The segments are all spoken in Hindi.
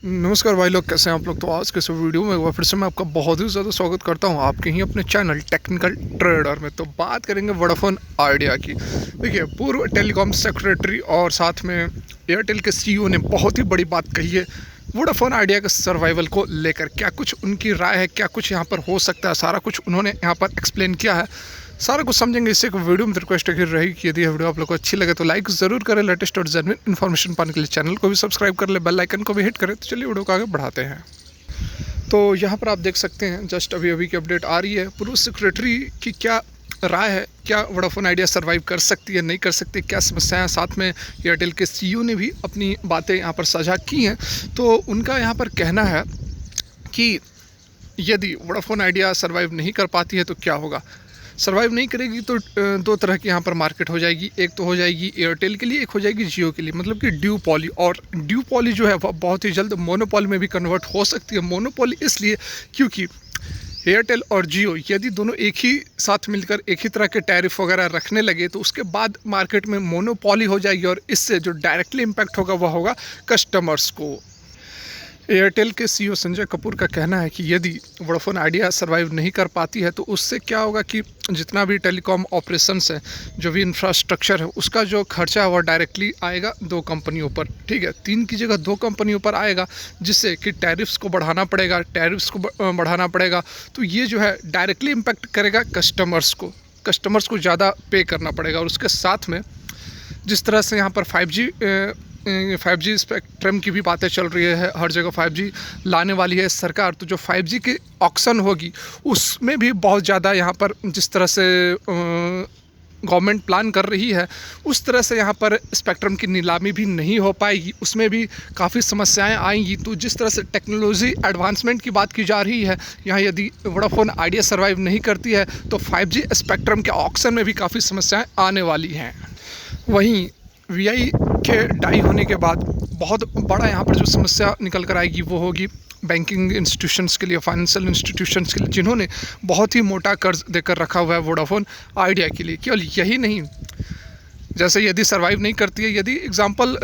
नमस्कार भाई लोग, कैसे हैं आप लोग। तो आज के इस वीडियो में एक बार फिर से मैं आपका बहुत ही ज़्यादा स्वागत करता हूं आपके ही अपने चैनल टेक्निकल ट्रेडर में। तो बात करेंगे वोडाफोन आइडिया की। देखिए, पूर्व टेलीकॉम सेक्रेटरी और साथ में एयरटेल के सीईओ ने बहुत ही बड़ी बात कही है वोडाफोन आइडिया के सर्वाइवल को लेकर। क्या कुछ उनकी राय है, क्या कुछ यहाँ पर हो सकता है, सारा कुछ उन्होंने यहाँ पर एक्सप्लेन किया है। सारा कुछ समझेंगे इससे एक वीडियो में। रिक्वेस्ट रहेगी कि यदि वीडियो आप लोग को अच्छी लगे तो लाइक ज़रूर करें। लेटेस्ट और जेन्युइन इन्फॉर्मेशन पाने के लिए चैनल को भी सब्सक्राइब कर ले, बेल आइकन को भी हिट करें। तो चलिए वीडियो को आगे बढ़ाते हैं। तो यहाँ पर आप देख सकते हैं, जस्ट अभी की अपडेट आ रही है। पूर्व सेक्रेटरी की क्या राय है, क्या वोडाफोन आइडिया सर्वाइव कर सकती है, नहीं कर सकती, क्या समस्याएं। साथ में एयरटेल के सीईओ ने भी अपनी बातें यहाँ पर साझा की हैं। तो उनका यहाँ पर कहना है कि यदि वोडाफोन आइडिया सर्वाइव नहीं कर पाती है तो क्या होगा। सर्वाइव नहीं करेगी तो दो तरह की यहाँ पर मार्केट हो जाएगी। एक तो हो जाएगी एयरटेल के लिए, एक हो जाएगी जियो के लिए, मतलब कि ड्यूपॉली। और ड्यूपॉली जो है वह बहुत ही जल्द मोनोपॉली में भी कन्वर्ट हो सकती है। मोनोपॉली इसलिए क्योंकि एयरटेल और जियो यदि दोनों एक ही साथ मिलकर एक ही तरह के टैरिफ वगैरह रखने लगे तो उसके बाद मार्केट में मोनोपॉली हो जाएगी। और इससे जो डायरेक्टली इम्पैक्ट होगा वह होगा कस्टमर्स को। एयरटेल के सीईओ संजय कपूर का कहना है कि यदि वोडाफोन आइडिया सर्वाइव नहीं कर पाती है तो उससे क्या होगा कि जितना भी टेलीकॉम ऑपरेशंस है, जो भी इंफ्रास्ट्रक्चर है, उसका जो खर्चा है वह डायरेक्टली आएगा दो कंपनियों पर। ठीक है, तीन की जगह दो कंपनियों पर आएगा, जिससे कि टैरिफ्स को बढ़ाना पड़ेगा। तो ये जो है डायरेक्टली इम्पैक्ट करेगा कस्टमर्स को ज़्यादा पे करना पड़ेगा। और उसके साथ में जिस तरह से यहाँ पर 5G स्पेक्ट्रम की भी बातें चल रही है, हर जगह 5G लाने वाली है सरकार। तो जो 5G की ऑक्शन होगी उसमें भी बहुत ज़्यादा यहाँ पर जिस तरह से गवर्नमेंट प्लान कर रही है उस तरह से यहाँ पर स्पेक्ट्रम की नीलामी भी नहीं हो पाएगी, उसमें भी काफ़ी समस्याएं आएंगी। तो जिस तरह से टेक्नोलॉजी एडवांसमेंट की बात की जा रही है, यहाँ यदि वोडाफोन आइडिया सर्वाइव नहीं करती है तो 5G स्पेक्ट्रम के ऑक्शन में भी काफ़ी समस्याएँ आने वाली हैं। वहीं वीआई के डाई होने के बाद बहुत बड़ा यहाँ पर जो समस्या निकल कर आएगी वो होगी बैंकिंग इंस्टीट्यूशंस के लिए, फाइनेंशियल इंस्टीट्यूशंस के लिए, जिन्होंने बहुत ही मोटा कर्ज देकर रखा हुआ है वोडाफोन आइडिया के लिए। केवल यही नहीं, जैसे यदि सर्वाइव नहीं करती है, यदि एग्जांपल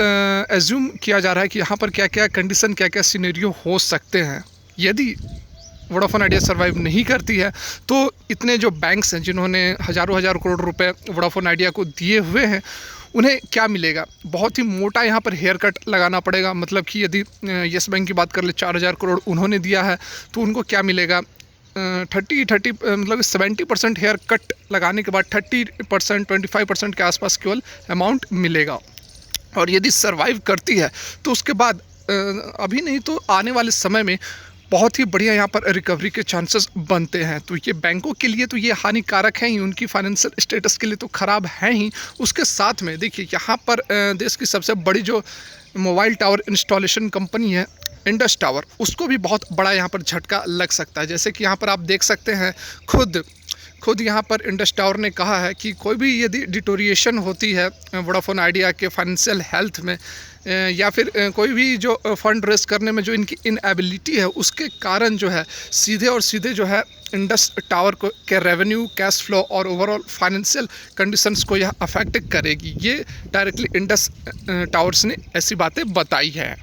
एज्यूम किया जा रहा है कि यहाँ पर क्या क्या कंडीशन, क्या क्या सिनेरियो हो सकते हैं। यदि वोडाफोन आइडिया सर्वाइव नहीं करती है तो इतने जो बैंक्स हैं जिन्होंने हज़ारों करोड़ रुपए वोडाफोन आइडिया को दिए हुए हैं, उन्हें क्या मिलेगा। बहुत ही मोटा यहाँ पर हेयर कट लगाना पड़ेगा। मतलब कि यदि येस बैंक की बात कर ले, 4000 करोड़ उन्होंने दिया है तो उनको क्या मिलेगा, 30 मतलब 70% हेयर कट लगाने के बाद 30% 25% के आसपास केवल अमाउंट मिलेगा। और यदि सर्वाइव करती है तो उसके बाद अभी नहीं तो आने वाले समय में बहुत ही बढ़िया यहाँ पर रिकवरी के चांसेस बनते हैं। तो ये बैंकों के लिए तो ये हानिकारक है ही, उनकी फाइनेंशियल स्टेटस के लिए तो ख़राब है ही। उसके साथ में देखिए, यहाँ पर देश की सबसे बड़ी जो मोबाइल टावर इंस्टॉलेशन कंपनी है इंडस टावर, उसको भी बहुत बड़ा यहाँ पर झटका लग सकता है। जैसे कि यहाँ पर आप देख सकते हैं, खुद यहाँ पर इंडस टावर ने कहा है कि कोई भी यदि डिटोरिएशन होती है वोडाफोन आइडिया के फाइनेंशियल हेल्थ में, या फिर कोई भी जो फंड रेस करने में जो इनकी इनएबिलिटी है, उसके कारण जो है सीधे जो है इंडस टावर को के रेवेन्यू, कैश फ्लो और ओवरऑल फाइनेंशियल कंडीशंस को यह अफेक्ट करेगी। ये डायरेक्टली इंडस टावर्स ने ऐसी बातें बताई है।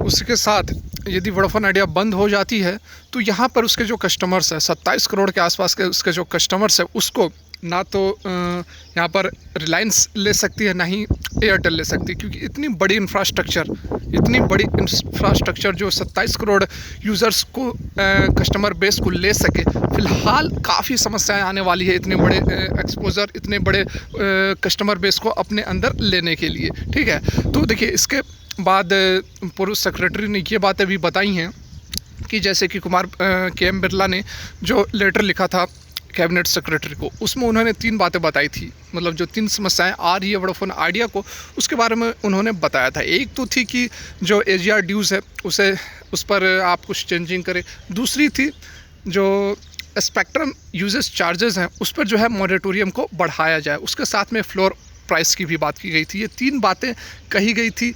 उसके साथ यदि वोडाफोन आइडिया बंद हो जाती है तो यहाँ पर उसके जो कस्टमर्स हैं, 27 करोड़ के आसपास के उसके जो कस्टमर्स हैं, उसको ना तो यहाँ पर रिलायंस ले सकती है, ना ही एयरटेल ले सकती है। क्योंकि इतनी बड़ी इंफ्रास्ट्रक्चर जो 27 करोड़ यूज़र्स को, कस्टमर बेस को ले सके, फ़िलहाल काफ़ी समस्याएं आने वाली है इतने बड़े एक्सपोजर, इतने बड़े कस्टमर बेस को अपने अंदर लेने के लिए। ठीक है, तो देखिए, इसके बाद पूर्व सेक्रेटरी ने ये बातें भी बताई हैं कि जैसे कि के.एम. बिरला ने जो लेटर लिखा था कैबिनेट सेक्रेटरी को, उसमें उन्होंने 3 बातें बताई थी। मतलब जो 3 समस्याएं आ रही है वोडाफोन आइडिया को, उसके बारे में उन्होंने बताया था। एक तो थी कि जो AGR ड्यूज़ है उस पर आप कुछ चेंजिंग करें। दूसरी थी जो स्पेक्ट्रम यूजेस चार्जेस हैं उस पर जो है मॉरेटोरियम को बढ़ाया जाए। उसके साथ में फ्लोर प्राइस की भी बात की गई थी। ये 3 बातें कही गई थी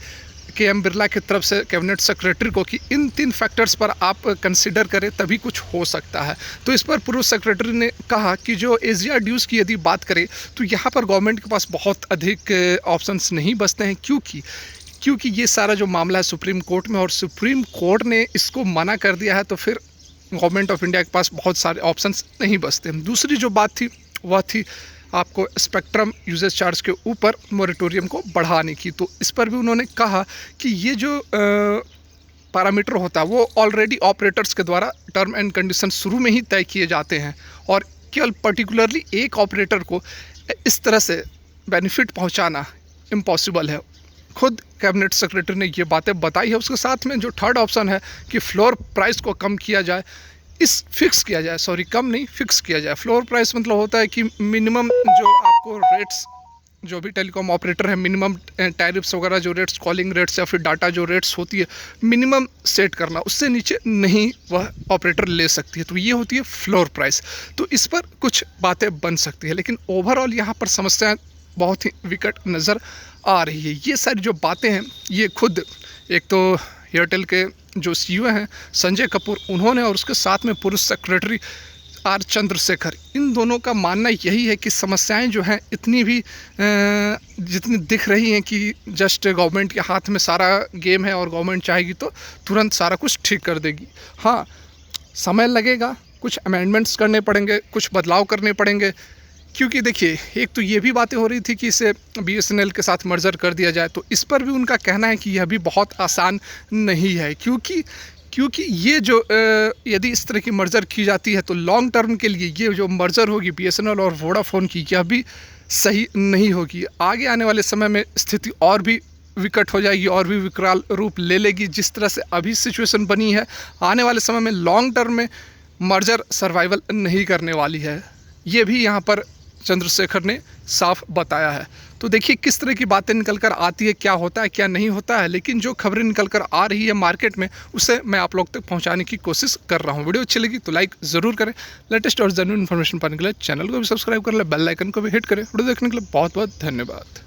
के.एम. बिरला की तरफ से कैबिनेट सेक्रेटरी को कि इन 3 फैक्टर्स पर आप कंसिडर करें तभी कुछ हो सकता है। तो इस पर पूर्व सेक्रेटरी ने कहा कि जो AGR ड्यूज़ की यदि बात करें तो यहाँ पर गवर्नमेंट के पास बहुत अधिक ऑप्शंस नहीं बचते हैं, क्योंकि क्योंकि ये सारा जो मामला है सुप्रीम कोर्ट में, और सुप्रीम कोर्ट ने इसको मना कर दिया है, तो फिर गवर्नमेंट ऑफ इंडिया के पास बहुत सारे ऑप्शंस नहीं बचते। दूसरी जो बात थी वह थी आपको स्पेक्ट्रम यूजेज चार्ज के ऊपर मोरेटोरियम को बढ़ाने की। तो इस पर भी उन्होंने कहा कि ये जो पैरामीटर होता है वो ऑलरेडी ऑपरेटर्स के द्वारा टर्म एंड कंडीशन शुरू में ही तय किए जाते हैं, और केवल पर्टिकुलरली एक ऑपरेटर को इस तरह से बेनिफिट पहुंचाना इम्पॉसिबल है। खुद कैबिनेट सेक्रेटरी ने ये बातें बताई है। उसके साथ में जो थर्ड ऑप्शन है कि फ्लोर प्राइस को कम किया जाए, फिक्स किया जाए, सॉरी कम नहीं, फिक्स किया जाए। फ्लोर प्राइस मतलब होता है कि मिनिमम जो आपको रेट्स, जो भी टेलीकॉम ऑपरेटर है, मिनिमम टैरिफ्स वगैरह जो रेट्स, कॉलिंग रेट्स या फिर डाटा जो रेट्स होती है, मिनिमम सेट करना, उससे नीचे नहीं वह ऑपरेटर ले सकती है। तो ये होती है फ्लोर प्राइस। तो इस पर कुछ बातें बन सकती है, लेकिन ओवरऑल यहाँ पर समस्याएं बहुत ही विकट नज़र आ रही है। ये सारी जो बातें हैं ये खुद एक तो एयरटेल के जो सीईओ हैं संजय कपूर, उन्होंने, और उसके साथ में पूर्व सेक्रेटरी आर चंद्रशेखर, इन दोनों का मानना यही है कि समस्याएं जो हैं इतनी भी जितनी दिख रही हैं कि जस्ट गवर्नमेंट के हाथ में सारा गेम है और गवर्नमेंट चाहेगी तो तुरंत सारा कुछ ठीक कर देगी। हाँ, समय लगेगा, कुछ अमेंडमेंट्स करने पड़ेंगे, कुछ बदलाव करने पड़ेंगे, क्योंकि देखिए एक तो ये भी बातें हो रही थी कि इसे BSNL के साथ मर्जर कर दिया जाए, तो इस पर भी उनका कहना है कि यह भी बहुत आसान नहीं है, क्योंकि ये जो यदि इस तरह की मर्जर की जाती है तो लॉन्ग टर्म के लिए ये जो मर्जर होगी BSNL और वोडाफोन की, यह भी सही नहीं होगी। आगे आने वाले समय में स्थिति और भी विकट हो जाएगी और भी विकराल रूप ले लेगी। जिस तरह से अभी सिचुएशन बनी है, आने वाले समय में लॉन्ग टर्म में मर्जर सर्वाइवल नहीं करने वाली है, ये भी यहाँ पर चंद्रशेखर ने साफ बताया है। तो देखिए किस तरह की बातें निकल कर आती है, क्या होता है क्या नहीं होता है, लेकिन जो खबरें निकल कर आ रही है मार्केट में उसे मैं आप लोग तक पहुंचाने की कोशिश कर रहा हूं। वीडियो अच्छी लगी तो लाइक ज़रूर करें, लेटेस्ट और जेन्युइन इन्फॉर्मेशन पाने के लिए चैनल को भी सब्सक्राइब कर ले, बेल आइकन को भी हिट करें। वीडियो देखने के लिए बहुत बहुत धन्यवाद।